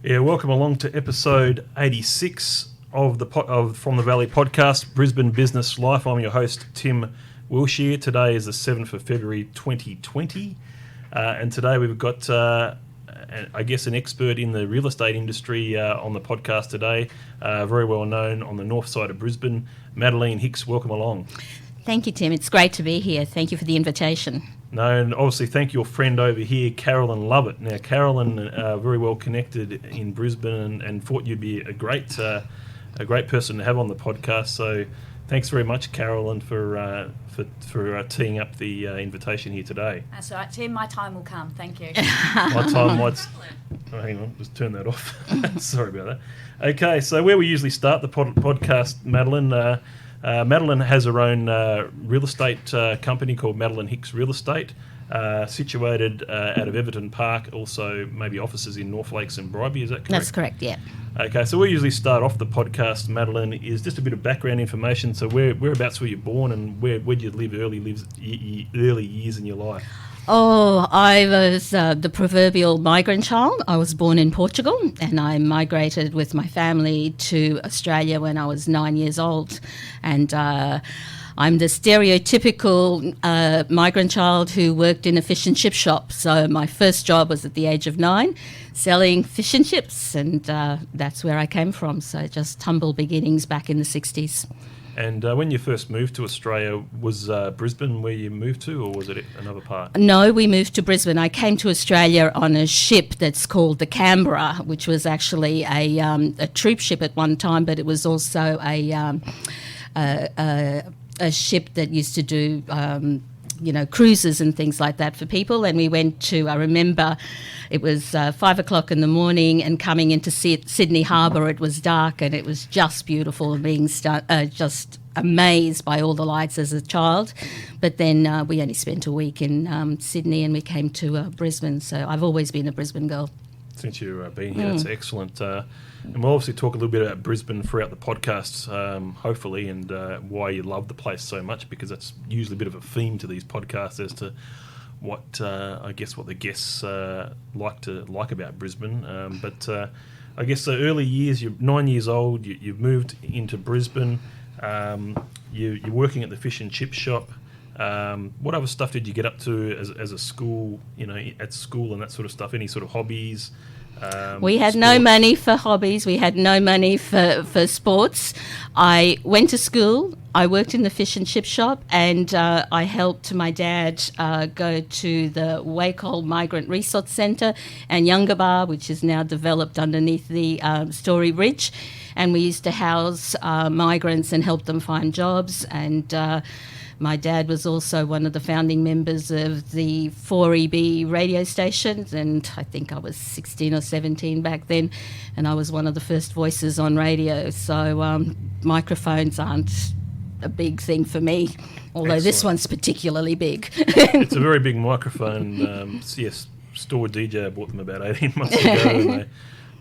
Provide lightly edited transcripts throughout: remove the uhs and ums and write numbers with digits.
Yeah, welcome along to episode 86 of the From the Valley podcast, Brisbane Business Life. I'm your host, Tim Wilshire. Today is the 7th of February 2020, and today we've got, I guess, an expert in the real estate industry on the podcast today, very well known on the north side of Brisbane, Madeleine Hicks. Welcome along. Thank you, Tim. It's great to be here. Thank you for the invitation. No, and obviously thank your friend over here, Carolyn Lovett. Now, Carolyn, very well connected in Brisbane, and thought you'd be a great person to have on the podcast. So, thanks very much, Carolyn, for teeing up the invitation here today. That's all right, Tim. My time will come. Thank you. My time might. Oh, hang on, just turn that off. Sorry about that. Okay, so where we usually start the podcast, Madeleine. Madeleine has her own real estate company called Madeleine Hicks Real Estate, situated out of Everton Park, also maybe offices in North Lakes and Bribie, is that correct? That's correct, yeah. Okay, so we usually start off the podcast, Madeleine, is just a bit of background information. So whereabouts were you born, and where did you live early years in your life? Oh, I was the proverbial migrant child. I was born in Portugal, and I migrated with my family to Australia when I was 9 years old. And I'm the stereotypical migrant child who worked in a fish and chip shop. So my first job was at the age of 9, selling fish and chips, and that's where I came from. So just humble beginnings back in the 60s. And when you first moved to Australia, was Brisbane where you moved to, or was it another part? No, we moved to Brisbane. I came to Australia on a ship that's called the Canberra, which was actually a troop ship at one time, but it was also a ship that used to do cruises and things like that for people. And we went to, I remember it was 5 o'clock in the morning, and coming into Sydney Harbour, it was dark, and it was just beautiful, and being just amazed by all the lights as a child. But then we only spent a week in Sydney, and we came to Brisbane. So I've always been a Brisbane girl. Since you've been here, that's excellent. And we'll obviously talk a little bit about Brisbane throughout the podcast, hopefully, and why you love the place so much, because that's usually a bit of a theme to these podcasts as to what the guests like about Brisbane. But I guess the early years, you're 9 years old, you've moved into Brisbane, you're working at the fish and chip shop. What other stuff did you get up to as a school, at school and that sort of stuff? Any sort of hobbies? We had no money for hobbies. We had no money for sports. I went to school. I worked in the fish and chip shop, and I helped my dad go to the Wacol Migrant Resource Centre and Yungabar, which is now developed underneath the Story Ridge. And we used to house migrants and help them find jobs. And my dad was also one of the founding members of the 4EB radio stations, and I think I was 16 or 17 back then, and I was one of the first voices on radio. So microphones aren't a big thing for me, although Excellent. This one's particularly big. It's a very big microphone. Yes, Store DJ bought them about 18 months ago, and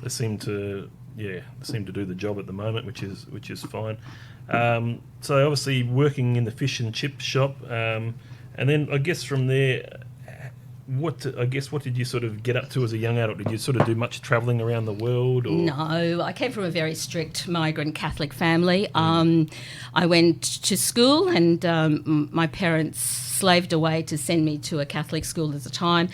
they seem to do the job at the moment, which is fine. So obviously working in the fish and chip shop, and then I guess from there, what did you sort of get up to as a young adult? Did you sort of do much travelling around the world? Or? No, I came from a very strict migrant Catholic family. I went to school, and my parents slaved away to send me to a Catholic school at the time.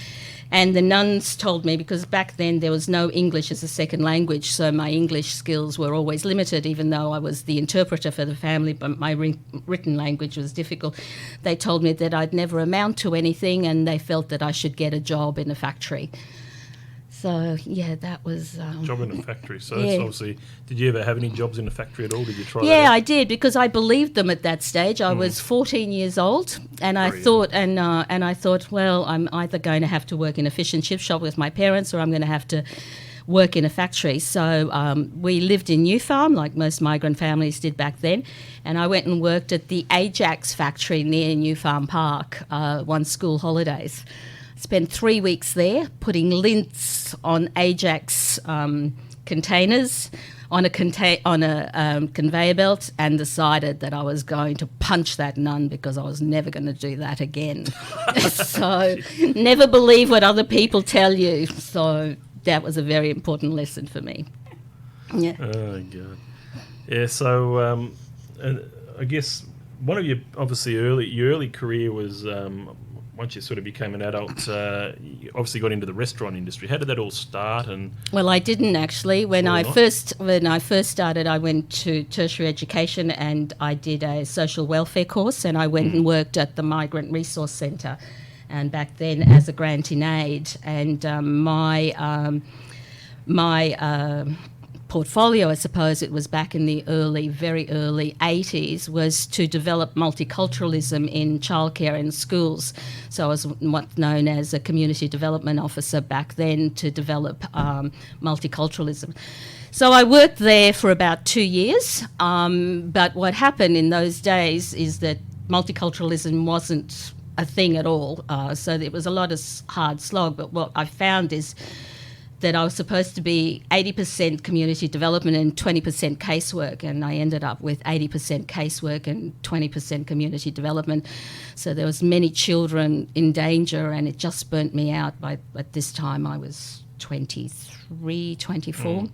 And the nuns told me, because back then there was no English as a second language, so my English skills were always limited, even though I was the interpreter for the family, but my written language was difficult. They told me that I'd never amount to anything, and they felt that I should get a job in a factory. So, yeah, that was... job in a factory. So that's obviously... Did you ever have any jobs in a factory at all? Did you try that? Yeah, I did, because I believed them at that stage. I was 14 years old, and I thought, well, I'm either going to have to work in a fish and chip shop with my parents, or I'm going to have to work in a factory. So we lived in New Farm, like most migrant families did back then, and I went and worked at the Ajax factory near New Farm Park one school holidays. Spent 3 weeks there putting lints on Ajax containers on a conveyor belt, and decided that I was going to punch that nun because I was never going to do that again. So never believe what other people tell you. So that was a very important lesson for me. Yeah. Oh, God. Yeah, so I guess one of your, obviously, your early career was, once you sort of became an adult, you obviously got into the restaurant industry. How did that all start? And Well, I didn't actually. When I not? first started, I went to tertiary education and I did a social welfare course, and I went and worked at the Migrant Resource Centre, and back then as a grant in aid. And my portfolio, I suppose it was back in the very early 80s, was to develop multiculturalism in childcare in schools. So I was what's known as a community development officer back then to develop multiculturalism. So I worked there for about 2 years, but what happened in those days is that multiculturalism wasn't a thing at all. So there was a lot of hard slog, but what I found is that I was supposed to be 80% community development and 20% casework, and I ended up with 80% casework and 20% community development. So there was many children in danger, and it just burnt me out. At this time I was 23, 24.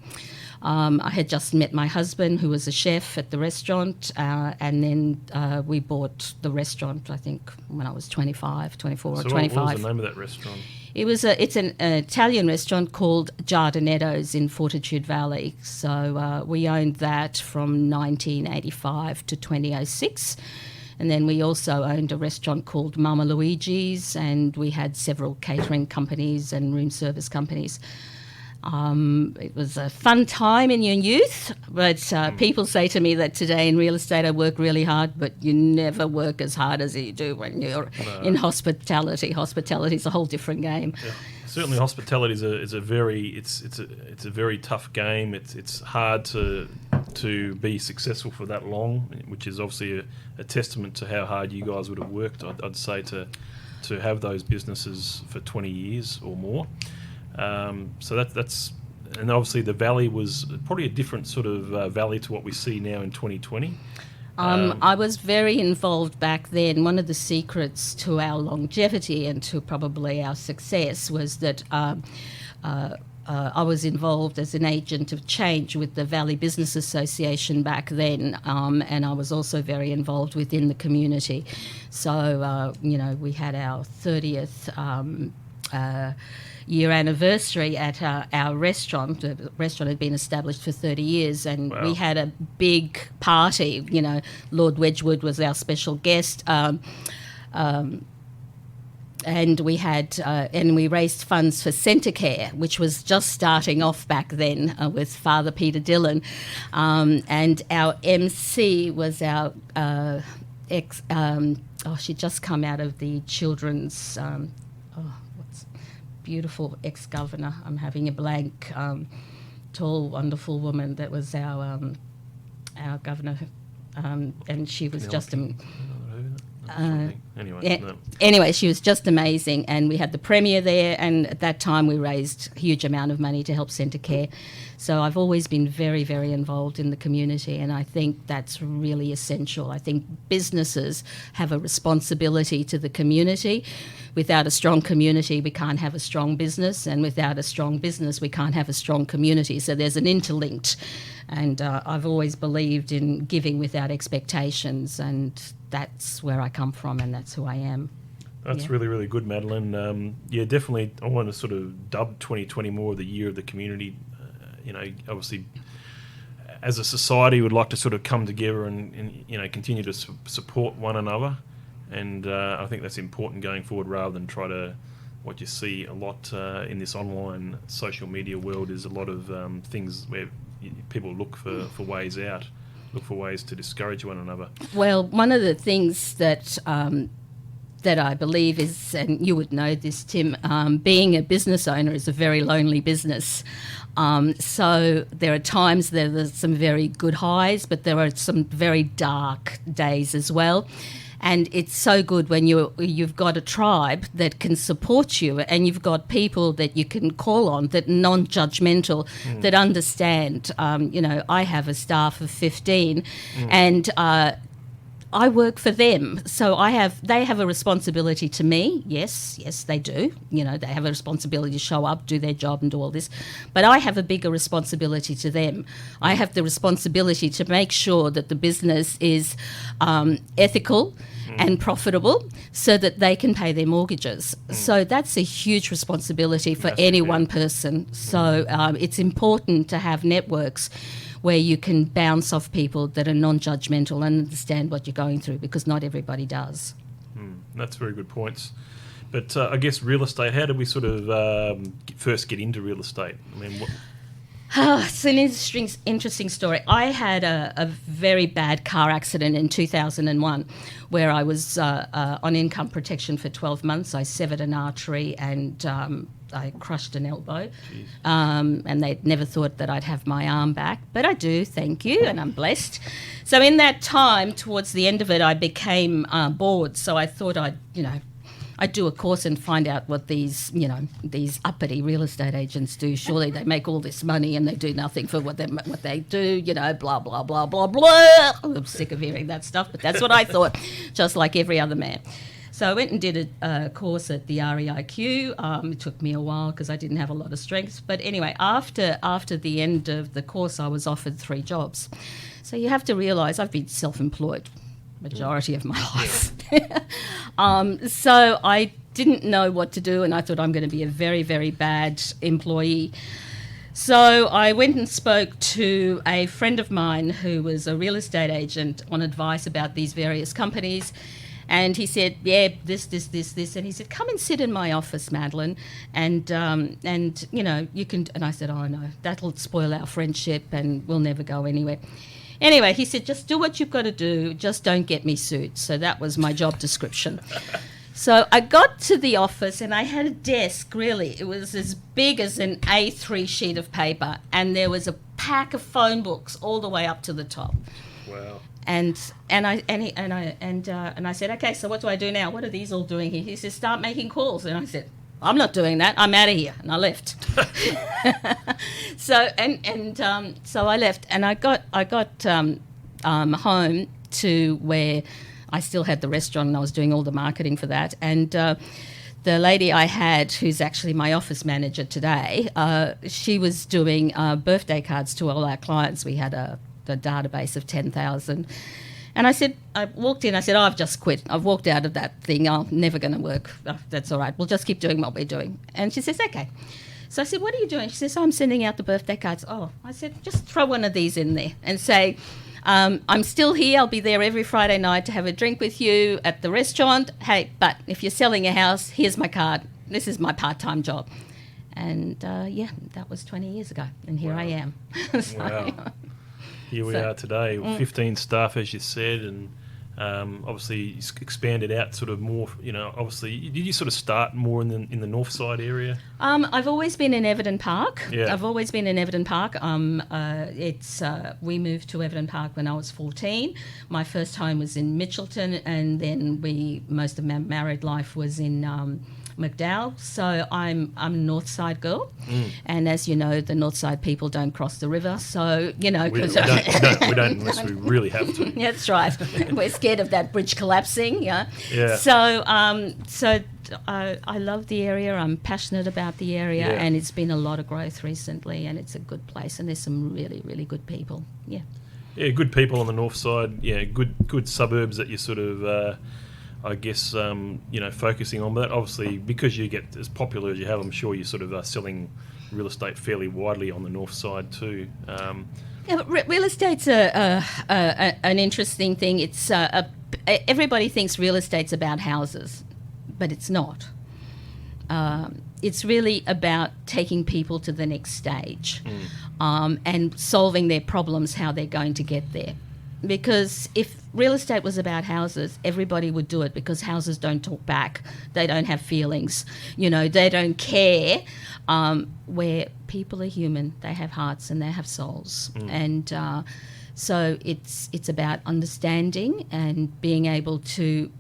I had just met my husband, who was a chef at the restaurant, and then we bought the restaurant, I think, when I was 24 or 25. What was the name of that restaurant? It's an Italian restaurant called Giardinetto's in Fortitude Valley. So we owned that from 1985 to 2006. And then we also owned a restaurant called Mama Luigi's, and we had several catering companies and room service companies. It was a fun time in your youth, but people say to me that today in real estate I work really hard, but you never work as hard as you do when you're in hospitality. Hospitality is a whole different game. Yeah. Certainly, hospitality is a very tough game. It's hard to be successful for that long, which is obviously a testament to how hard you guys would have worked. I'd say to have those businesses for 20 years or more. So that's and obviously the valley was probably a different sort of valley to what we see now in 2020. I was very involved back then. One of the secrets to our longevity and to probably our success was that I was involved as an agent of change with the Valley Business Association back then, and I was also very involved within the community. So, we had our 30th year anniversary at our restaurant. The restaurant had been established for 30 years, and we had a big party. Lord Wedgwood was our special guest. And we had, and we raised funds for Centrecare, which was just starting off back then with Father Peter Dillon. And our MC was our she'd just come out of the children's, beautiful ex-governor. I'm having a blank, tall, wonderful woman that was our governor, and she was just Anyway, she was just amazing, and we had the premier there, and at that time we raised a huge amount of money to help Centrecare. So I've always been very, very involved in the community, and I think that's really essential. I think businesses have a responsibility to the community. Without a strong community, we can't have a strong business, and without a strong business, we can't have a strong community. So there's an interlinked, and I've always believed in giving without expectations, and that's where I come from, and that's who I am. That's really, really good, Madeleine. Definitely. I want to sort of dub 2020 more the year of the community. Obviously, as a society, we'd like to sort of come together and continue to support one another. And I think that's important going forward, rather than try to, what you see a lot in this online social media world is a lot of things where people look for ways out, look for ways to discourage one another. Well, one of the things that I believe is, and you would know this, Tim, being a business owner is a very lonely business. So there are times there's some very good highs, but there are some very dark days as well. And it's so good when you've got a tribe that can support you, and you've got people that you can call on that are non-judgmental, that understand. I have a staff of 15, and I work for them, so they have a responsibility to me. Yes, they do. You know, they have a responsibility to show up, do their job, and do all this. But I have a bigger responsibility to them. I have the responsibility to make sure that the business is ethical and profitable, so that they can pay their mortgages. So that's a huge responsibility for any one person. So it's important to have networks where you can bounce off people that are non-judgmental and understand what you're going through, because not everybody does. That's very good points. But I guess real estate, how did we sort of first get into real estate? I mean, what... It's an interesting story. I had a very bad car accident in 2001 where I was on income protection for 12 months. I severed an artery and I crushed an elbow. And they never thought that I'd have my arm back. But I do, thank you, and I'm blessed. So in that time, towards the end of it, I became bored. So I thought I'd do a course and find out what these uppity real estate agents do. Surely they make all this money and they do nothing for what they do, blah, blah, blah, blah, blah. I'm sick of hearing that stuff, but that's what I thought, just like every other man. So I went and did a course at the REIQ. It took me a while because I didn't have a lot of strength. But anyway, after the end of the course, I was offered 3 jobs. So you have to realise I've been self-employed majority of my life. So I didn't know what to do, and I thought I'm going to be a very, very bad employee. So I went and spoke to a friend of mine who was a real estate agent on advice about these various companies. And he said, yeah, this. And he said, come and sit in my office, Madeleine. And you can... And I said, oh, no, that'll spoil our friendship and we'll never go anywhere. Anyway, he said, just do what you've got to do, just don't get me sued. So that was my job description. So I got to the office and I had a desk, really. It was as big as an A3 sheet of paper, and there was a pack of phone books all the way up to the top. Wow. And I said, okay, so what do I do now? What are these all doing here? He said, start making calls. And I said, I'm not doing that. I'm out of here. And I left. So I left, and I got home to where I still had the restaurant, and I was doing all the marketing for that. And the lady I had, who's actually my office manager today, she was doing birthday cards to all our clients. We had a database of 10,000. And I walked in, I said, I've just quit. I've walked out of that thing. I'm never going to work. Oh, that's all right. We'll just keep doing what we're doing. And she says, okay. So I said, what are you doing? She says, I'm sending out the birthday cards. Oh, I said, just throw one of these in there and say, I'm still here. I'll be there every Friday night to have a drink with you at the restaurant. Hey, but if you're selling a house, here's my card. This is my part-time job. And, that was 20 years ago. And here I am. Wow. Here we are today, 15 staff, as you said, and obviously expanded out sort of more, obviously, did you sort of start more in the north side area? I've always been in Everton Park. Yeah. I've always been in Everton Park. We moved to Everton Park when I was 14. My first home was in Mitchelton, and then most of my married life was in McDowell. So I'm a north side girl, and as you know, the north side people don't cross the river. So we don't unless we really have to. That's right. We're scared of that bridge collapsing. Yeah. So I love the area. I'm passionate about the area, and it's been a lot of growth recently, and it's a good place, and there's some really, really good people. Yeah. Yeah, good people on the north side. Yeah, good suburbs that you sort of. I guess, focusing on that. Obviously, because you get as popular as you have, I'm sure you're sort of selling real estate fairly widely on the north side too. But real estate's an interesting thing. It's everybody thinks real estate's about houses, but it's not. It's really about taking people to the next stage and solving their problems, how they're going to get there. Because if real estate was about houses, everybody would do it, because houses don't talk back. They don't have feelings. They don't care. Where people are human, they have hearts and they have souls. And so it's about understanding and being able to,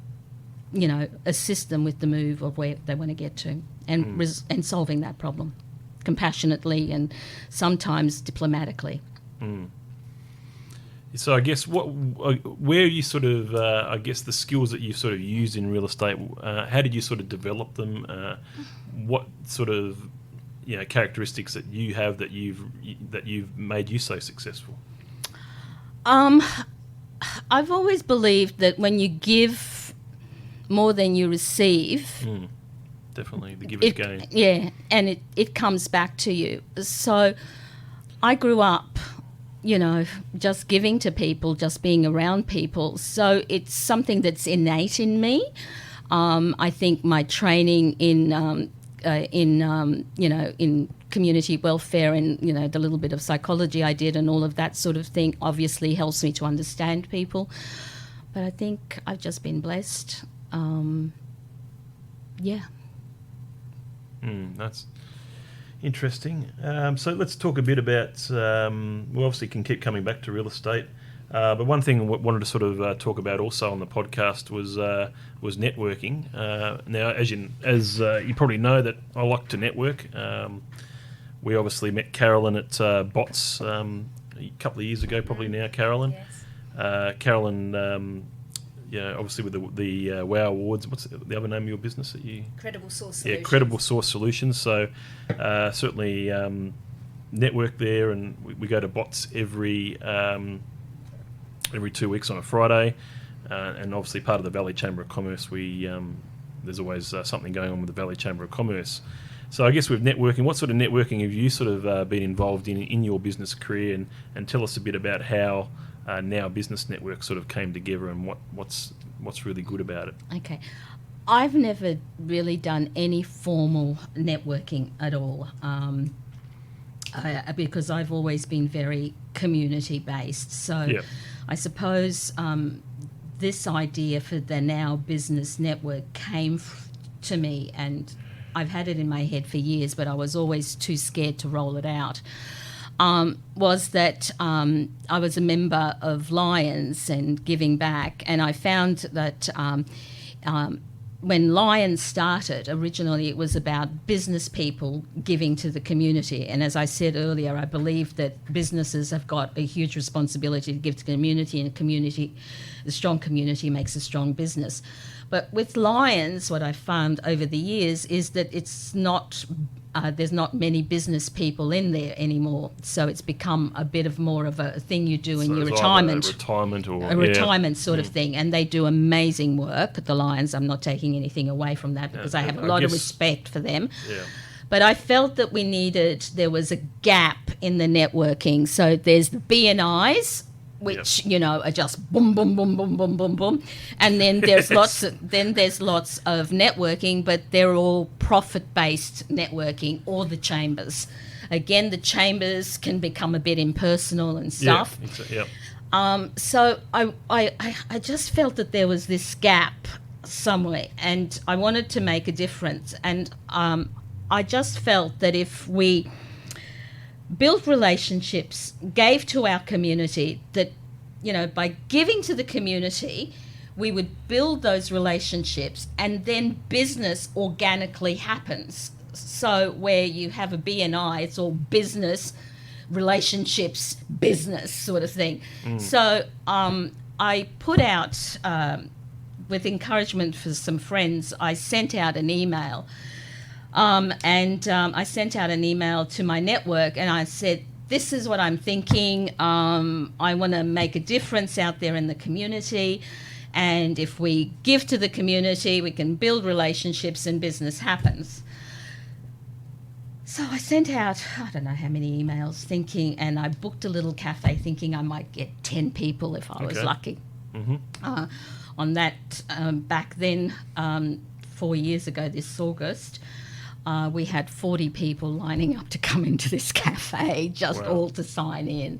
assist them with the move of where they want to get to, and solving that problem compassionately and sometimes diplomatically. So I guess where you sort of, I guess the skills that you sort of used in real estate, how did you sort of develop them? What sort of characteristics that you have that you've made you so successful? I've always believed that when you give more than you receive, definitely the giver's gain. Yeah, and it comes back to you. So I grew up, just giving to people, just being around people. So it's something that's innate in me. I think my training in community welfare and, the little bit of psychology I did and all of that sort of thing obviously helps me to understand people. But I think I've just been blessed. That's interesting. So let's talk a bit about, we obviously can keep coming back to real estate, but one thing I wanted to sort of talk about also on the podcast was networking. Now, as you probably know, that I like to network. We obviously met Carolyn at Bots a couple of years ago, probably now, Carolyn. Yes. Carolyn, obviously with the WOW Awards. What's the other name of your business that you? Credible Source Solutions. Yeah, Credible Source Solutions. So certainly network there, and we go to Bots every 2 weeks on a Friday, and obviously part of the Valley Chamber of Commerce. There's always something going on with the Valley Chamber of Commerce. So I guess with networking, what sort of networking have you sort of been involved in your business career, and tell us a bit about how Now Business Network sort of came together and what's really good about it. Okay. I've never really done any formal networking at all because I've always been very community-based. So I suppose this idea for the Now Business Network came to me, and I've had it in my head for years, but I was always too scared to roll it out. Was that I was a member of Lions and Giving Back, and I found that when Lions started, originally it was about business people giving to the community. And as I said earlier, I believe that businesses have got a huge responsibility to give to the community, and a strong community makes a strong business. But with Lions, what I've found over the years is that it's not there's not many business people in there anymore, so it's become a bit of more of a thing you do in your retirement. A retirement sort of thing, and they do amazing work at the Lions. I'm not taking anything away from that because I have a lot of respect for them. Yeah. But I felt that there was a gap in the networking. So there's the BNIs, which are just boom, boom, boom, boom, boom, boom, boom, and then there's lots of networking, but they're all profit-based networking, or the chambers. Again, the chambers can become a bit impersonal and stuff. So I just felt that there was this gap somewhere, and I wanted to make a difference, and I just felt that if we built relationships, gave to our community, that, by giving to the community, we would build those relationships, and then business organically happens. So where you have a BNI, it's all business, relationships, business sort of thing. So I put out, with encouragement for some friends, I sent out an email. I sent out an email to my network, and I said, this is what I'm thinking. I want to make a difference out there in the community. And if we give to the community, we can build relationships and business happens. So I sent out, I don't know how many emails, and I booked a little cafe thinking I might get 10 people if I was lucky. Mm-hmm. On that, back then, 4 years ago this August, we had 40 people lining up to come into this cafe, all to sign in,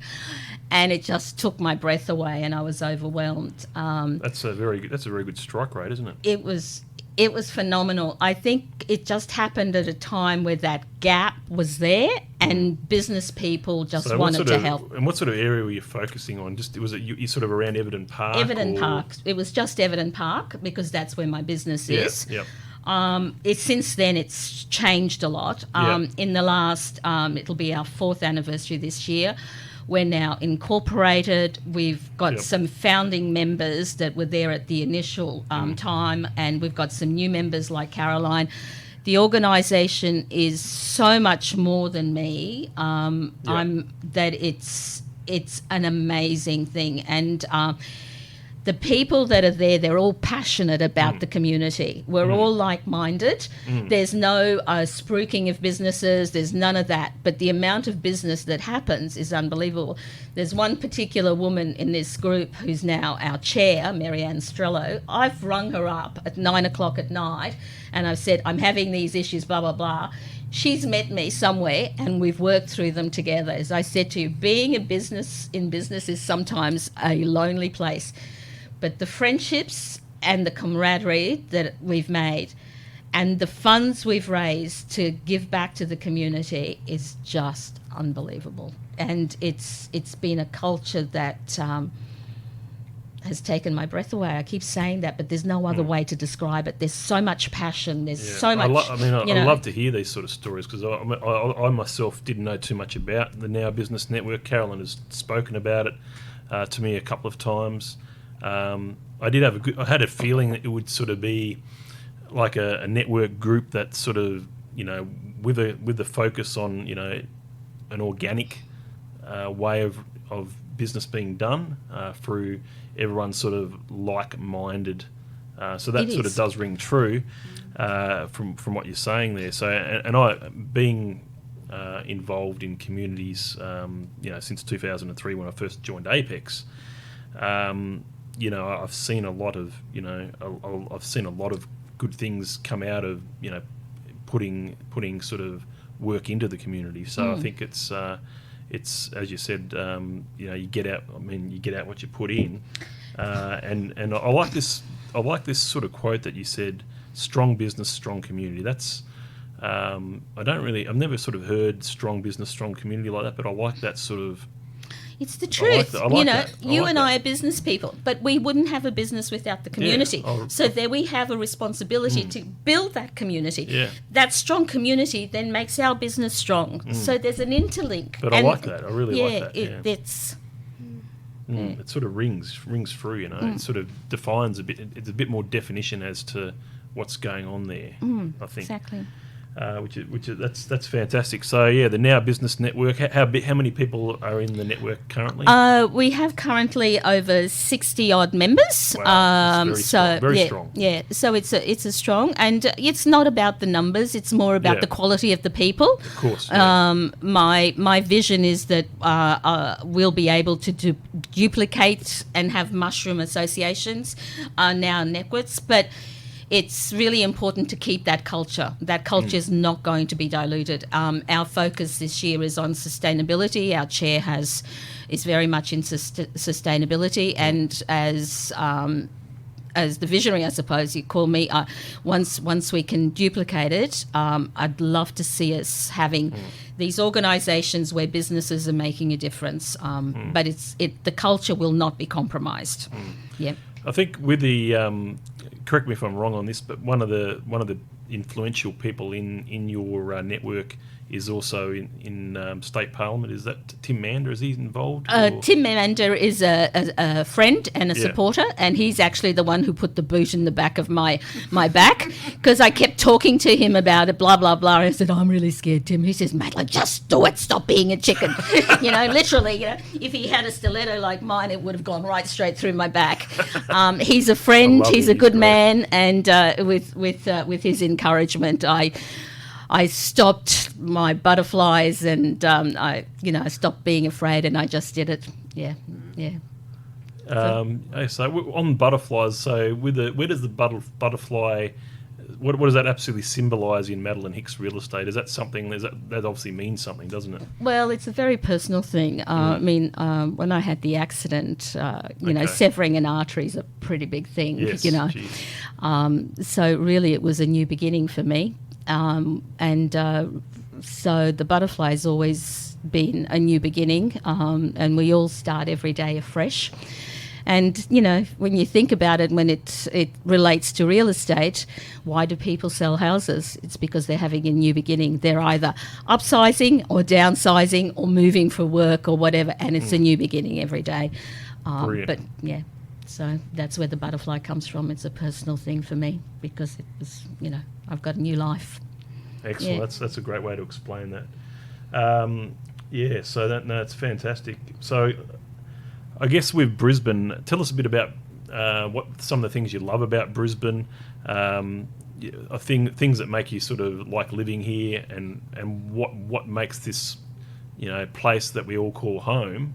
and it just took my breath away, and I was overwhelmed. That's a very good strike rate, isn't it? It was phenomenal. I think it just happened at a time where that gap was there, and business people just wanted to help. And what sort of area were you focusing on? Was it you sort of around Everton Park? Everton Park. It was just Everton Park because that's where my business is. Yep. Since then, it's changed a lot. In the last, it'll be our 4th anniversary this year. We're now incorporated. We've got some founding members that were there at the initial time, and we've got some new members like Caroline. The organisation is so much more than me. It's an amazing thing, and the people that are there, they're all passionate about the community. We're all like-minded. There's no spruiking of businesses. There's none of that. But the amount of business that happens is unbelievable. There's one particular woman in this group who's now our chair, Marianne Strello. I've rung her up at 9 o'clock at night and I've said, I'm having these issues, blah, blah, blah. She's met me somewhere and we've worked through them together. As I said to you, being in business is sometimes a lonely place. But the friendships and the camaraderie that we've made and the funds we've raised to give back to the community is just unbelievable. And it's been a culture that has taken my breath away. I keep saying that, but there's no other way to describe it. There's so much passion. There's so much... I love to hear these sort of stories because I myself didn't know too much about the Now Business Network. Carolyn has spoken about it to me a couple of times. I had a feeling that it would sort of be like a network group that sort of, with the focus on, an organic way of business being done through everyone sort of like-minded. So that sort of does ring true from what you're saying there. So and I being involved in communities, since 2003 when I first joined Apex. I've seen a lot of, I've seen a lot of good things come out of, putting sort of work into the community. So I think it's as you said, you get out. I mean, you get out what you put in, and I like this. I like this sort of quote that you said: "Strong business, strong community." That's I've never sort of heard strong business, strong community like that, but I like that sort of. It's the truth. You and I are business people, but we wouldn't have a business without the community. So there we have a responsibility to build that community. Yeah. That strong community then makes our business strong. So there's an interlink. But I like that. I really like that. It's... It sort of rings through, It sort of defines a bit. It's a bit more definition as to what's going on there, I think. Exactly. That's fantastic. So the Now Business Network. How many people are in the network currently? We have currently over 60 odd members. Wow, very strong. Yeah, so it's a strong, and it's not about the numbers. It's more about the quality of the people. Of course. Yeah. My vision is that we'll be able to duplicate and have mushroom associations now networks, but. It's really important to keep that culture. That culture is not going to be diluted. Our focus this year is on sustainability. Our chair is very much in sustainability, and as the visionary, I suppose you call me, once we can duplicate it, I'd love to see us having these organisations where businesses are making a difference. But the culture will not be compromised. Yeah. I think with the correct me if I'm wrong on this, but one of the influential people in your network is also in State Parliament. Is that Tim Mander? Is he involved? Tim Mander is a friend and a supporter, and he's actually the one who put the boot in the back of my back because I kept talking to him about it, blah, blah, blah. And I said, I'm really scared, Tim. He says, Madeleine, just do it. Stop being a chicken. Literally, if he had a stiletto like mine, it would have gone right straight through my back. He's a friend. He's a good man. And with his encouragement, I stopped my butterflies and I stopped being afraid and I just did it. Yeah. So on butterflies, so where does the butterfly? What does that absolutely symbolise in Madeleine Hicks real estate? Is that something that obviously means something, doesn't it? Well, it's a very personal thing. I mean, when I had the accident, severing an artery is a pretty big thing. Yes, so really, it was a new beginning for me. So the butterfly's always been a new beginning, and we all start every day afresh. And, when you think about it, when it relates to real estate, why do people sell houses? It's because they're having a new beginning. They're either upsizing or downsizing or moving for work or whatever, and it's a new beginning every day. But, yeah, so that's where the butterfly comes from. It's a personal thing for me because it was, I've got a new life. Excellent. Yeah. That's a great way to explain that. So that's fantastic. So I guess with Brisbane, tell us a bit about what some of the things you love about Brisbane, things that make you sort of like living here, and what makes this place that we all call home.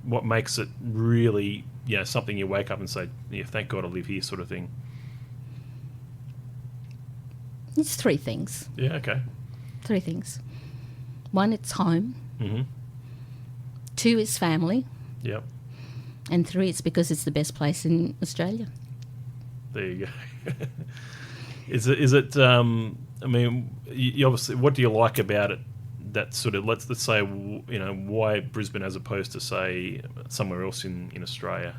What makes it really something you wake up and say, thank God I live here, sort of thing. It's three things. Yeah. Okay. Three things. One, it's home. Mm-hmm. Two, is family. Yep. And three, it's because it's the best place in Australia. There you go. Is it? I mean, you obviously, what do you like about it? That sort of let's say why Brisbane as opposed to say somewhere else in Australia?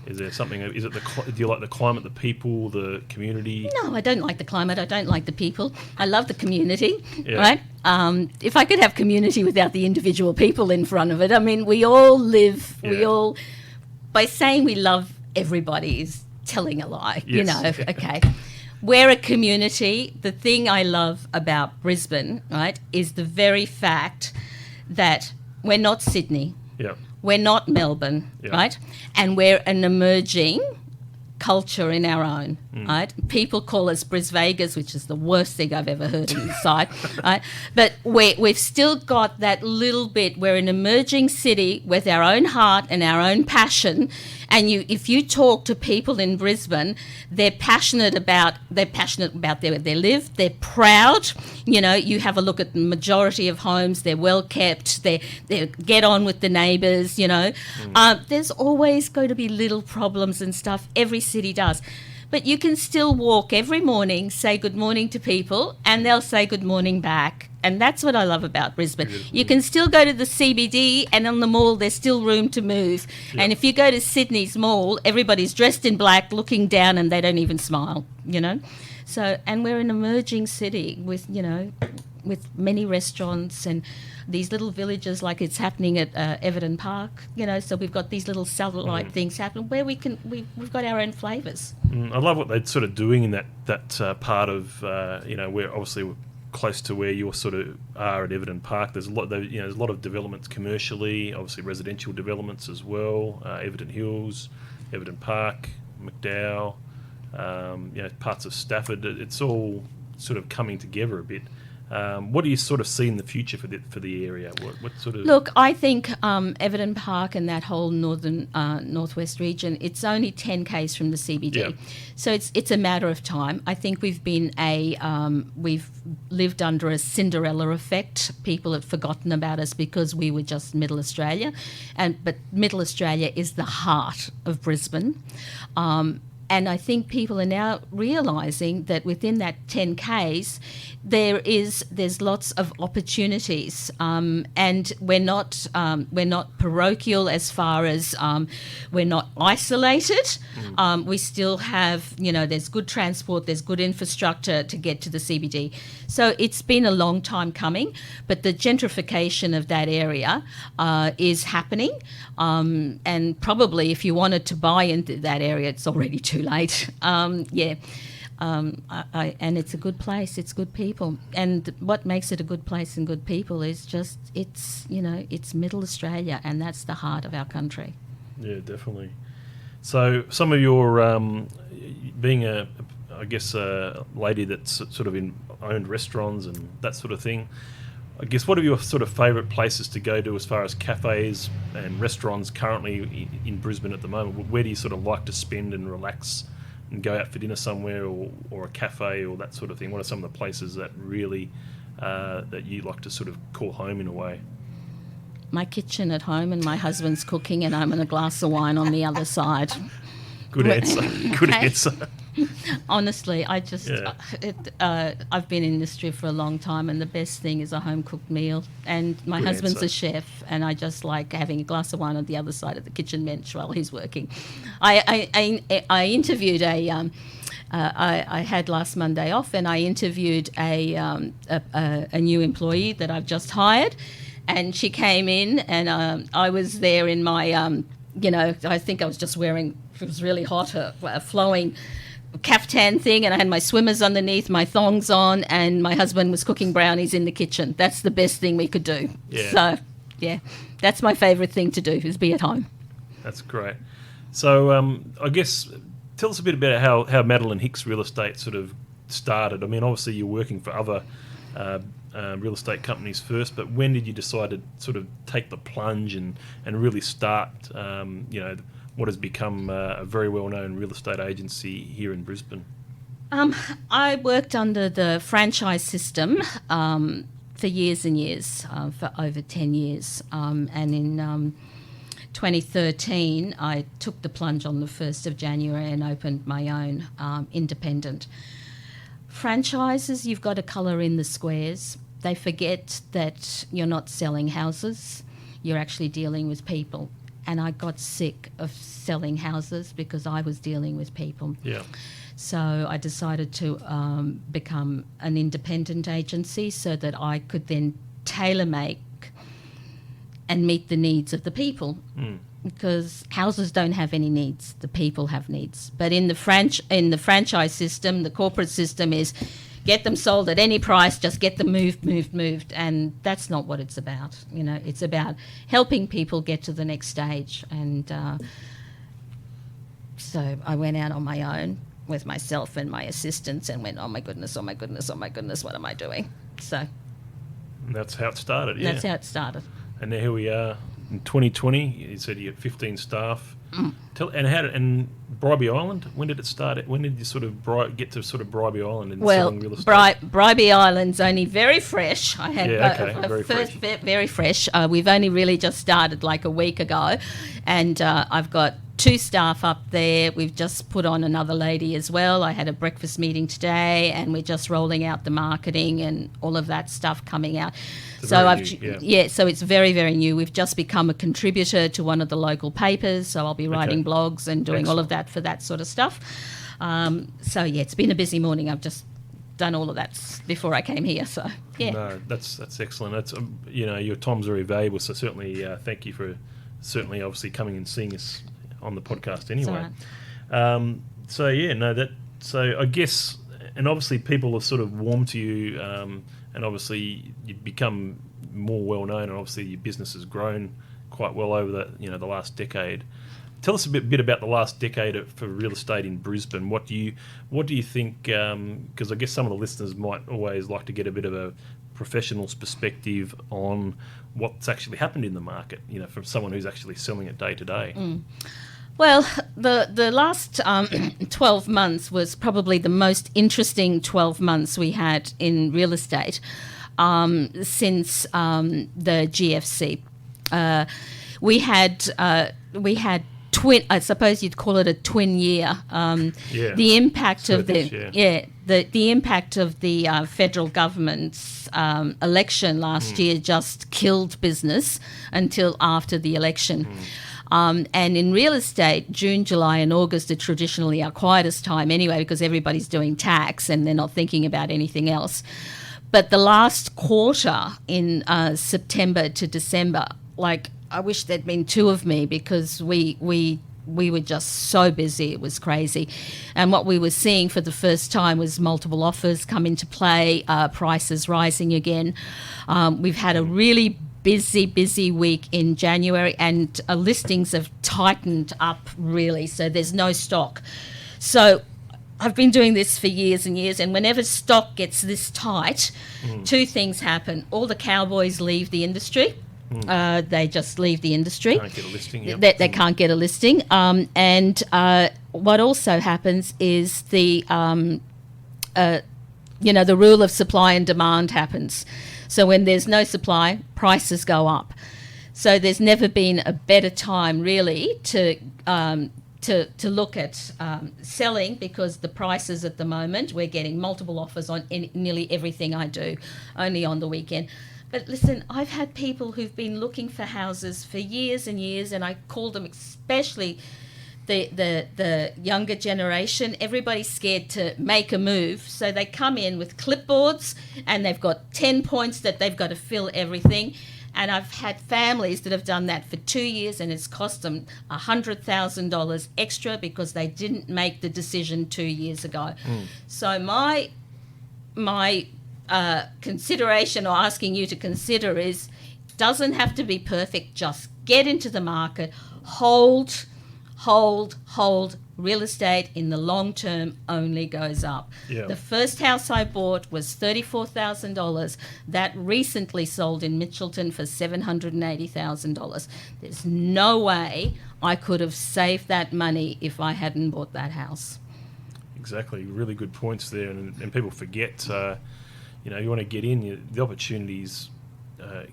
Is there something? Is it do you like the climate, the people, the community? No, I don't like the climate. I don't like the people. I love the community, right? If I could have community without the individual people in front of it, I mean, we all live. Yeah. We all, by saying we love everybody is telling a lie. Yes. Okay. We're a community. The thing I love about Brisbane, right, is the very fact that we're not Sydney. Yeah. We're not Melbourne, right? And we're an emerging culture in our own, right? People call us Bris Vegas, which is the worst thing I've ever heard inside, right? But we've still got that little bit. We're an emerging city with our own heart and our own passion. And if you talk to people in Brisbane, they're passionate about where they live. They're proud. You have a look at the majority of homes. They're well kept. They get on with the neighbours. There's always going to be little problems and stuff. Every city does. But you can still walk every morning, say good morning to people, and they'll say good morning back. And that's what I love about Brisbane. Beautiful. You can still go to the CBD, and on the mall there's still room to move. Yep. And if you go to Sydney's mall, everybody's dressed in black, looking down, and they don't even smile, So, and we're an emerging city with many restaurants and these little villages like it's happening at Everton Park, so we've got these little satellite things happening where we've got our own flavours. I love what they're sort of doing in that part of, where obviously we're close to where you sort of are at Everton Park. There's a lot of developments commercially, obviously residential developments as well, Everton Hills, Everton Park, McDowell, parts of Stafford. It's all sort of coming together a bit. What do you sort of see in the future for the area? What sort of... Look, I think Everton Park and that whole northwest region, it's only 10 k's from the CBD, yeah. So it's a matter of time. I think we've lived under a Cinderella effect. People have forgotten about us because we were just Middle Australia, but Middle Australia is the heart of Brisbane. And I think people are now realising that within that 10 k's, there's lots of opportunities, and we're not parochial as far as we're not isolated. We still have, there's good transport, there's good infrastructure to get to the CBD. So it's been a long time coming, but the gentrification of that area is happening, and probably if you wanted to buy into that area, it's already too late. And it's a good place. It's good people, and what makes it a good place and good people is just it's Middle Australia, and that's the heart of our country. Yeah, definitely. So some of your being a lady that's sort of owned restaurants and that sort of thing. I guess what are your sort of favourite places to go to as far as cafes and restaurants currently in Brisbane at the moment? Where do you sort of like to spend and relax and go out for dinner somewhere, or a cafe or that sort of thing? What are some of the places that really that you like to sort of call home in a way? My kitchen at home, and my husband's cooking, and I'm in a glass of wine on the other side. Good answer. Good answer. Honestly, I just, Yeah. I've been in the industry for a long time, and the best thing is a home-cooked meal. And my Good husband's answer. a chef, and I just like having a glass of wine on the other side of the kitchen bench while he's working. I interviewed I had last Monday off, and I interviewed a new employee that I've just hired, and she came in, and I was there in my, I think I was just wearing, it was really hot, a flowing caftan thing, and I had my swimmers underneath, my thongs on, and my husband was cooking brownies in the kitchen. That's the best thing we could do. Yeah. So, yeah, that's my favourite thing to do, is be at home. That's great. So I guess tell us a bit about how Madeleine Hicks Real Estate sort of started. I mean, obviously you're working for other real estate companies first, but when did you decide to sort of take the plunge and really start, what has become a very well-known real estate agency here in Brisbane? I worked under the franchise system for years and years, for over 10 years. And in 2013, I took the plunge on the 1st of January and opened my own independent. Franchises, you've got to colour in the squares. They forget that you're not selling houses, you're actually dealing with people. And I got sick of selling houses because I was dealing with people. Yeah. So I decided to become an independent agency so that I could then tailor-make and meet the needs of the people. Because houses don't have any needs, the people have needs. But in the franchise system, the corporate system is get them sold at any price, just get them moved. And that's not what it's about. It's about helping people get to the next stage. And so I went out on my own with myself and my assistants and went, oh my goodness, what am I doing? So And that's how it started, yeah. that's how it started. And here we are in 2020. You said you had 15 staff. And Bribie Island, when did it start? When did you sort of get to sort of Bribie Island and selling real estate? Bribie Island's only very fresh. I had very fresh. We've only really just started like a week ago, and I've got 2 staff up there. We've just put on another lady as well. I had a breakfast meeting today, and we're just rolling out the marketing and all of that stuff coming out. So so it's very, very new. We've just become a contributor to one of the local papers, so I'll be writing blogs and doing all of that for that sort of stuff. It's been a busy morning. I've just done all of that before I came here. So yeah, no, that's excellent. That's your time's very valuable. So certainly thank you for obviously coming and seeing us on the podcast anyway. Right. So I guess, and obviously people are sort of warm to you, and obviously you've become more well known, and obviously your business has grown quite well over the last decade. Tell us a bit about the last decade for real estate in Brisbane. What do you think? Because I guess some of the listeners might always like to get a bit of a professional's perspective on what's actually happened in the market. From someone who's actually selling it day to day. Well, the last 12 months was probably the most interesting 12 months we had in real estate since the GFC. We had twin. I suppose you'd call it a twin year. The impact of the impact of the federal government's election last year just killed business until after the election. And in real estate, June, July and August are traditionally our quietest time anyway, because everybody's doing tax and they're not thinking about anything else. But the last quarter in September to December, I wish there'd been 2 of me, because we were just so busy. It was crazy. And what we were seeing for the first time was multiple offers come into play, prices rising again. We've had a really busy week in January, and listings have tightened up really, so there's no stock. So I've been doing this for years and years, and whenever stock gets this tight, 2 things happen. All the cowboys leave the industry. They just leave the industry. Can't get a listing, yep. They can't get a listing. And what also happens is the rule of supply and demand happens. So when there's no supply, prices go up. So there's never been a better time really to to look at selling, because the prices at the moment, we're getting multiple offers on nearly everything I do, only on the weekend. But listen, I've had people who've been looking for houses for years and years, and I call them especially the younger generation. Everybody's scared to make a move, so they come in with clipboards and they've got 10 points that they've got to fill everything. And I've had families that have done that for 2 years, and it's cost them $100,000 extra because they didn't make the decision 2 years ago. So my consideration, or asking you to consider, is doesn't have to be perfect. Just get into the market, hold. Real estate in the long term only goes up. Yeah. The first house I bought was $34,000. That recently sold in Mitchelton for $780,000. There's no way I could have saved that money if I hadn't bought that house. Exactly. Really good points there. And people forget, you want to get in, the opportunities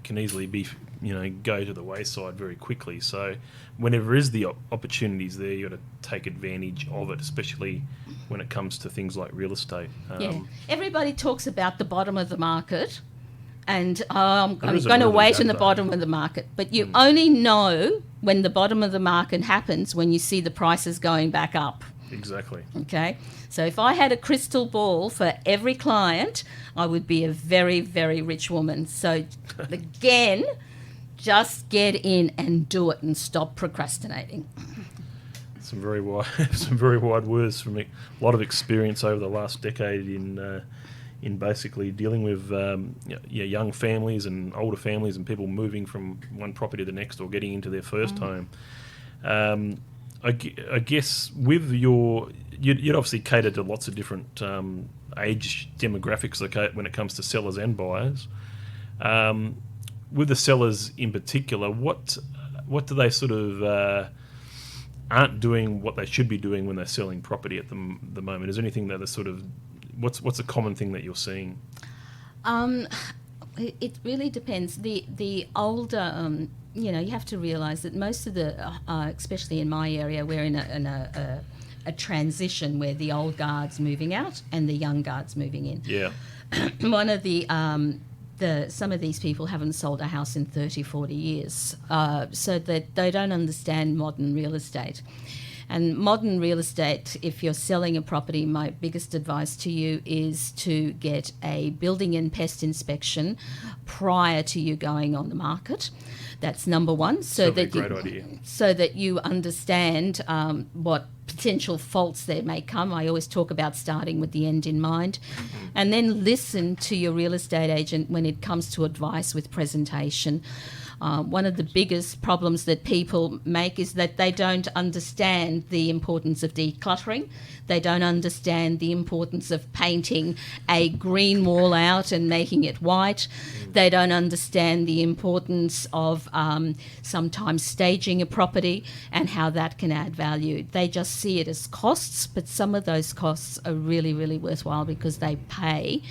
can easily be, go to the wayside very quickly. So whenever is the opportunities there, you got to take advantage of it, especially when it comes to things like real estate. Everybody talks about the bottom of the market, and I'm going to really wait in the bad bottom of the market. But you only know when the bottom of the market happens when you see the prices going back up. Exactly. Okay, so if I had a crystal ball for every client, I would be a very, very rich woman. So again, just get in and do it and stop procrastinating. Some very wide words from me. A lot of experience over the last decade in basically dealing with young families and older families and people moving from one property to the next or getting into their first home. I guess with you'd obviously cater to lots of different age demographics when it comes to sellers and buyers. With the sellers in particular, what do they sort of aren't doing what they should be doing when they're selling property at the moment? Is there anything that they're sort of what's a common thing that you're seeing? It really depends. The older, you have to realise that most of the, especially in my area, we're in a transition where the old guard's moving out and the young guard's moving in. Yeah. One of some of these people haven't sold a house in 30, 40 years, so that they don't understand modern real estate. And modern real estate, if you're selling a property, my biggest advice to you is to get a building and pest inspection prior to you going on the market. That's number one, so that you understand what potential faults there may come. I always talk about starting with the end in mind, and then listen to your real estate agent when it comes to advice with presentation. One of the biggest problems that people make is that they don't understand the importance of decluttering. They don't understand the importance of painting a green wall out and making it white. They don't understand the importance of sometimes staging a property and how that can add value. They just see it as costs, but some of those costs are really, really worthwhile because they pay,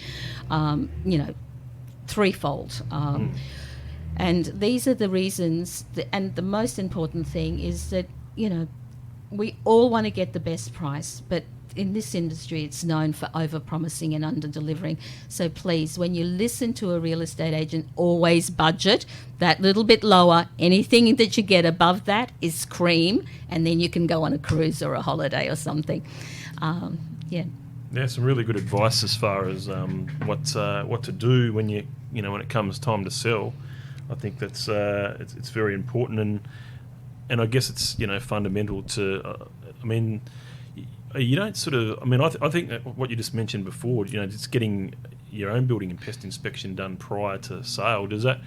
threefold. And these are the reasons, and the most important thing is that, we all want to get the best price, but in this industry it's known for over-promising and under-delivering. So please, when you listen to a real estate agent, always budget that little bit lower. Anything that you get above that is cream, and then you can go on a cruise or a holiday or something. Yeah, some really good advice as far as what to do when when it comes time to sell. I think that's it's very important, and I guess it's fundamental to. You don't sort of. I think that what you just mentioned before, just getting your own building and pest inspection done prior to sale. Does that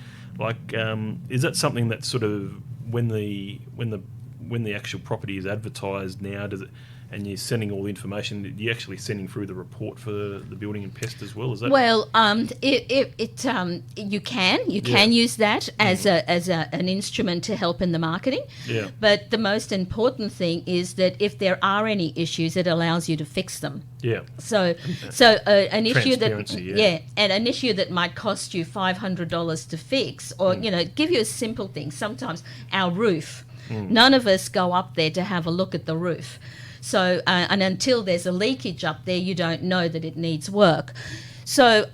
is that something that sort of when the actual property is advertised now, does it? And you're sending all the information. You're actually sending through the report for the building and pest as well. Is that? Well, you can use that as an instrument to help in the marketing. Yeah. But the most important thing is that if there are any issues, it allows you to fix them. Yeah. So an issue that and an issue that might cost you $500 to fix, or give you a simple thing. Sometimes our roof. None of us go up there to have a look at the roof. So, and until there's a leakage up there, you don't know that it needs work. So,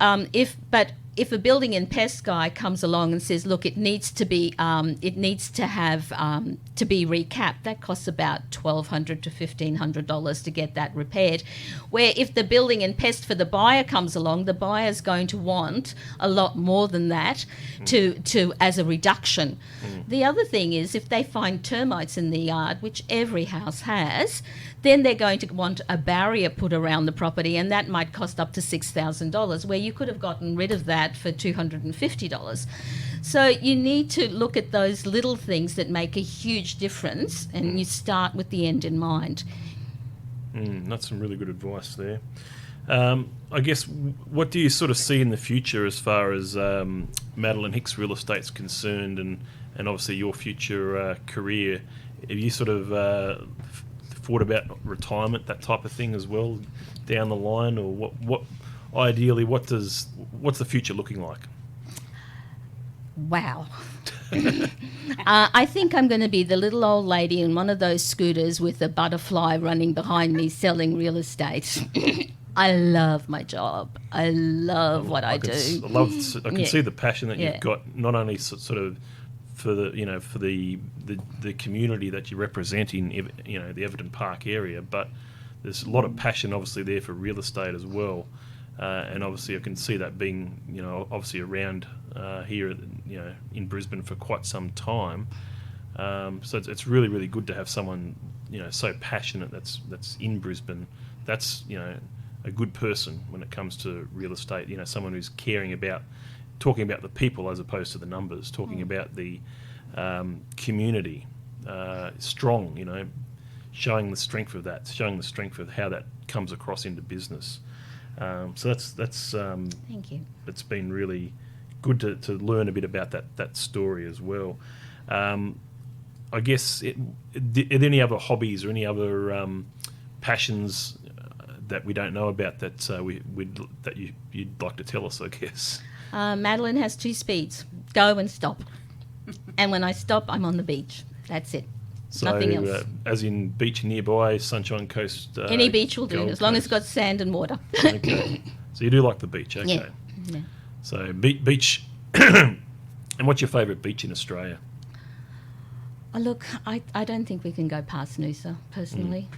if a building and pest guy comes along and says, look, it needs to be recapped, that costs about $1,200 to $1,500 to get that repaired. Where if the building and pest for the buyer comes along, the buyer's going to want a lot more than that to as a reduction. The other thing is, if they find termites in the yard, which every house has, then they're going to want a barrier put around the property, and that might cost up to $6,000, where you could have gotten rid of that for $250. So you need to look at those little things that make a huge difference, and you start with the end in mind. That's some really good advice there. I guess, what do you sort of see in the future as far as Madeleine Hicks Real Estate's concerned, and obviously your future career? Have you sort of thought about retirement, that type of thing as well, down the line, or what ideally, what's the future looking like? Wow. I think I'm going to be the little old lady in one of those scooters with a butterfly running behind me selling real estate. I love my job. I love what I do. I can see the passion that you've got, not only sort of for the community that you represent in the Everton Park area, but there's a lot of passion obviously there for real estate as well, and obviously I can see that being obviously around here in Brisbane for quite some time. So it's really, really good to have someone so passionate that's in Brisbane. That's a good person when it comes to real estate. Someone who's caring about talking about the people as opposed to the numbers, talking about the community, strong, showing the strength of that, showing the strength of how that comes across into business. So that's thank you. It's been really good to learn a bit about that story as well. I guess, are there any other hobbies or any other passions that we don't know about that you'd like to tell us, I guess? Madeleine has 2 speeds: go and stop. And when I stop, I'm on the beach. That's it. So, nothing else. As in beach nearby, Sunshine Coast? Any beach will do, Gold as long as Coast. it's got sand and water. Okay. So you do like the beach, okay. Yeah. So beach, and what's your favourite beach in Australia? Oh, look, I don't think we can go past Noosa, personally.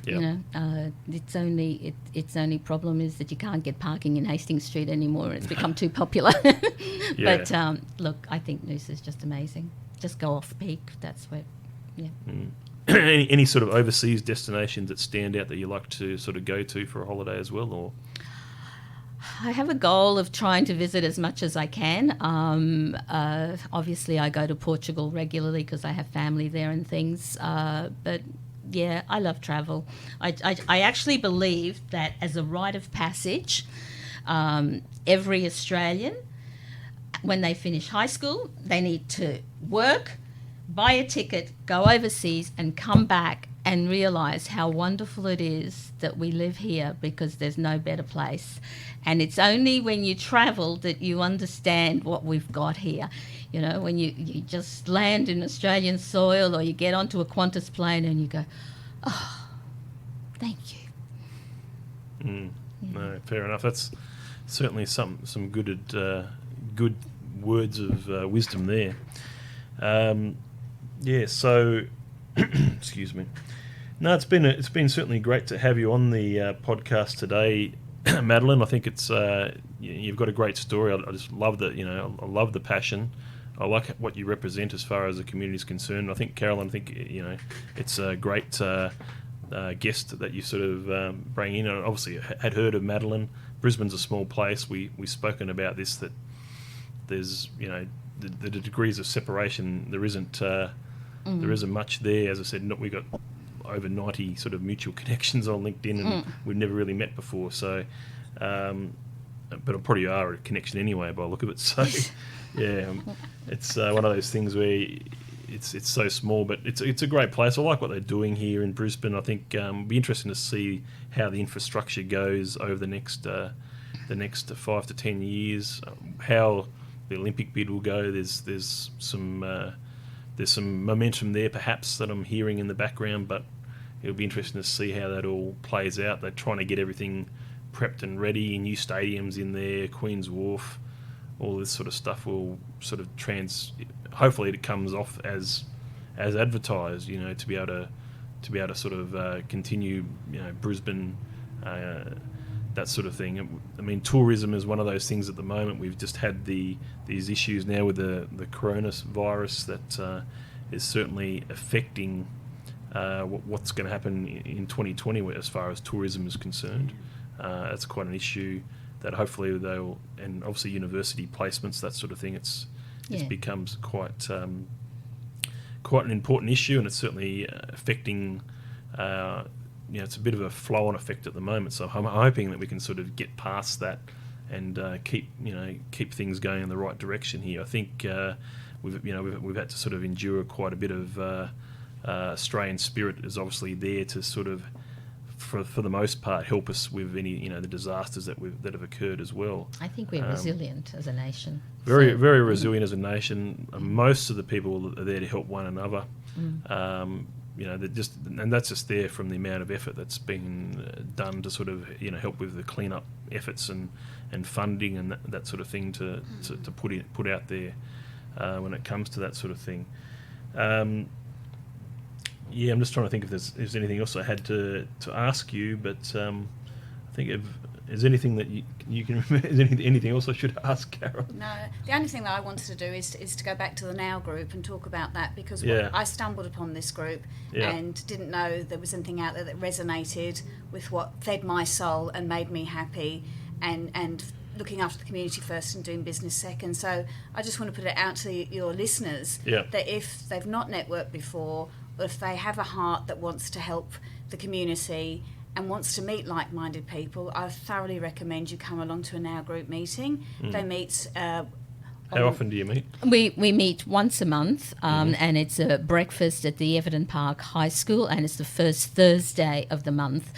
Its only problem is that you can't get parking in Hastings Street anymore, and it's become too popular. But look, I think Noosa's just amazing. Just go off peak. That's where, Any sort of overseas destinations that stand out that you like to sort of go to for a holiday as well, or? I have a goal of trying to visit as much as I can. Obviously, I go to Portugal regularly because I have family there and things. But yeah, I love travel. I actually believe that as a rite of passage, every Australian, when they finish high school, they need to work, buy a ticket, go overseas and come back and realise how wonderful it is that we live here, because there's no better place. And it's only when you travel that you understand what we've got here. When you just land in Australian soil, or you get onto a Qantas plane and you go, oh, thank you. No, fair enough. That's certainly some good good words of wisdom there. So excuse me. No, it's been certainly great to have you on the podcast today, Madeleine. I think it's you've got a great story. I just love that. I love the passion. I like what you represent as far as the community is concerned. I think, Caroline, it's a great guest that you sort of bring in. I obviously had heard of Madeleine. Brisbane's a small place. We've spoken about this, that there's the degrees of separation. There isn't much there. As I said, we got over 90 sort of mutual connections on LinkedIn, and we've never really met before. So, but I probably are a connection anyway by the look of it. So, it's one of those things where it's so small, but it's a great place. I like what they're doing here in Brisbane. I think it'll be interesting to see how the infrastructure goes over the next 5 to 10 years. How the Olympic bid will go. There's some there's some momentum there perhaps that I'm hearing in the background, but it'll be interesting to see how that all plays out. They're trying to get everything prepped and ready, new stadiums in there, Queen's Wharf, all this sort of stuff will sort of hopefully it comes off as advertised, you know, to be able to sort of continue, you know, Brisbane, that sort of thing. I mean, tourism is one of those things at the moment. We've just had these issues now with the coronavirus that is certainly affecting what's going to happen in 2020 as far as tourism is concerned. It's quite an issue that hopefully they'll, and obviously university placements, that sort of thing. It becomes quite an important issue, and it's certainly affecting. It's a bit of a flow-on effect at the moment. So I'm hoping that we can sort of get past that and keep things going in the right direction here. I think we've had to sort of endure quite a bit of Australian spirit is obviously there to sort of, for the most part, help us with any the disasters that have occurred as well. I think we're resilient as a nation. Very resilient as a nation. Most of the people are there to help one another. That's just there from the amount of effort that's been done to sort of help with the cleanup efforts and funding and that sort of thing to put out there when it comes to that sort of thing. I'm just trying to think if there's anything else I had to ask you, but I think is anything that you can remember? Is anything else I should ask, Carol? No, the only thing that I wanted to do is to go back to the Now group and talk about that, because I stumbled upon this group and didn't know there was anything out there that resonated with what fed my soul and made me happy, and looking after the community first and doing business second. So I just want to put it out to your listeners that if they've not networked before, or if they have a heart that wants to help the community and wants to meet like-minded people, I thoroughly recommend you come along to a Now group meeting. They meet... How often do you meet? We meet once a month, and it's a breakfast at the Everton Park High School, and it's the first Thursday of the month.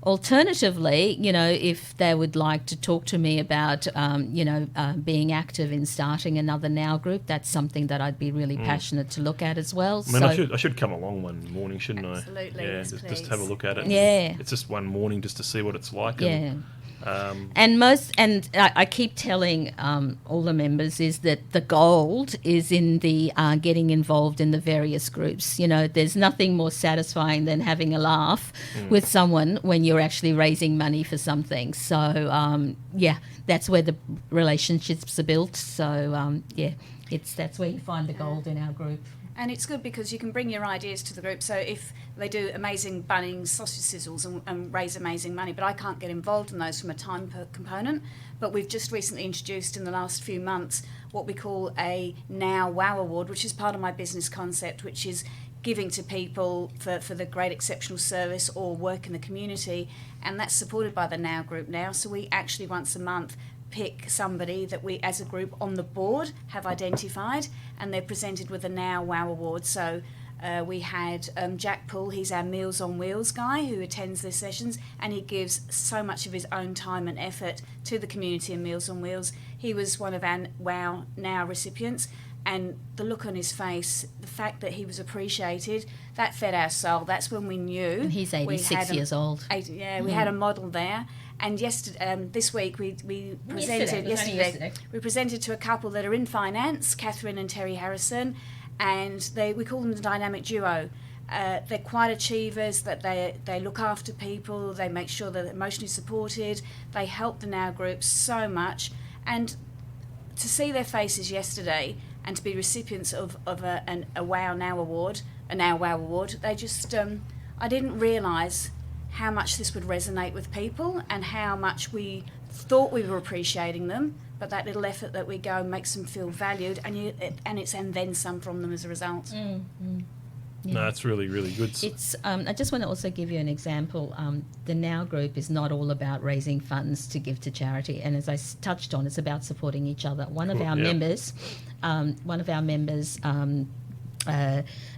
Alternatively, if they would like to talk to me about, being active in starting another Now group, that's something that I'd be really passionate to look at as well. I mean, I should come along one morning, shouldn't Absolutely, I? Yeah, just have a look at it. Yeah. It's just one morning just to see what it's like. Yeah. And I keep telling all the members is that the gold is in the getting involved in the various groups. There's nothing more satisfying than having a laugh with someone when you're actually raising money for something. So that's where the relationships are built. So that's where you find the gold in our group. And it's good because you can bring your ideas to the group. So if they do amazing Bunnings sausage sizzles and raise amazing money, but I can't get involved in those from a time component. But we've just recently introduced in the last few months what we call a Now Wow Award, which is part of my business concept, which is giving to people for the great exceptional service or work in the community. And that's supported by the Now group now. So we actually once a month pick somebody that we as a group on the board have identified, and they're presented with a Now Wow Award. So we had Jack Poole, he's our Meals on Wheels guy who attends their sessions, and he gives so much of his own time and effort to the community and Meals on Wheels. He was one of our Wow Now recipients, and the look on his face, the fact that he was appreciated, that fed our soul. That's when we knew. And he's 86 years old. We had a model there. And this week we presented. Yesterday we presented to a couple that are in finance, Catherine and Terry Harrison, and we call them the dynamic duo. They're quite achievers. That they look after people. They make sure they're emotionally supported. They help the Now group so much, and to see their faces yesterday and to be recipients of a Wow Now award, they just I didn't realise how much this would resonate with people and how much we thought we were appreciating them, but that little effort that we go makes them feel valued, and then some from them as a result. Yeah. No, it's really, really good. It's. I just want to also give you an example. The Now group is not all about raising funds to give to charity, and as I touched on, it's about supporting each other. One of our members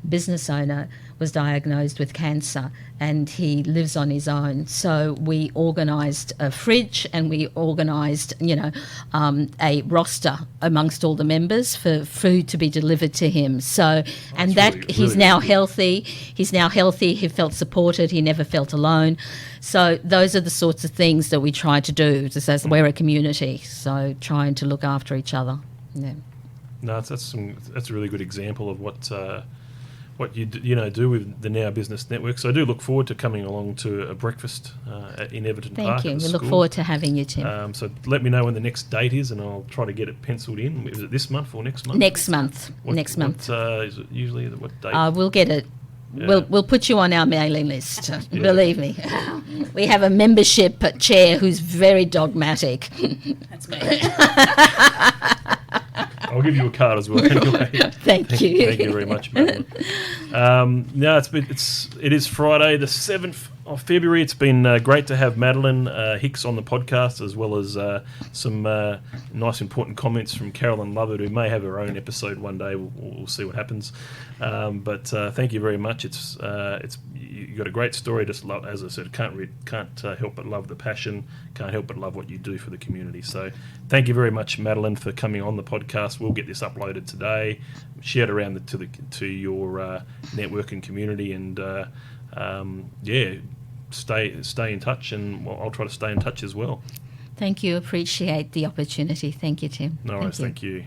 business owner was diagnosed with cancer, and he lives on his own. So we organised a fridge, and we organised, a roster amongst all the members for food to be delivered to him. So, and that really, he's really now good. healthy. He's now healthy. He felt supported. He never felt alone. So those are the sorts of things that we try to do. Just as we're a community, so trying to look after each other. Yeah. No, that's a really good example of what you do with the Now Business Network. So I do look forward to coming along to a breakfast in Everton Park. Thank you. At the We look school. forward to having you, Tim. So let me know when the next date is, and I'll try to get it penciled in. Is it this month or next month? Next month. Next month. Is it usually what date? We'll get it. Yeah. We'll put you on our mailing list. Believe me, we have a membership chair who's very dogmatic. That's me. I'll give you a card as well. Anyway. Thank you. Thank you very much, Madeleine. No, it is Friday, the 7th of February. It's been great to have Madeleine Hicks on the podcast, as well as some nice, important comments from Carolyn Lovett, who may have her own episode one day. We'll see what happens. But thank you very much. It's you got a great story. Just love, as I said, can't help but love the passion. Can't help but love what you do for the community. So thank you very much, Madeleine, for coming on the podcast. We'll get this uploaded today, shared around to your network and community, and stay in touch, and I'll try to stay in touch as well. Thank you. Appreciate the opportunity. Thank you, Tim. No worries. Thank you.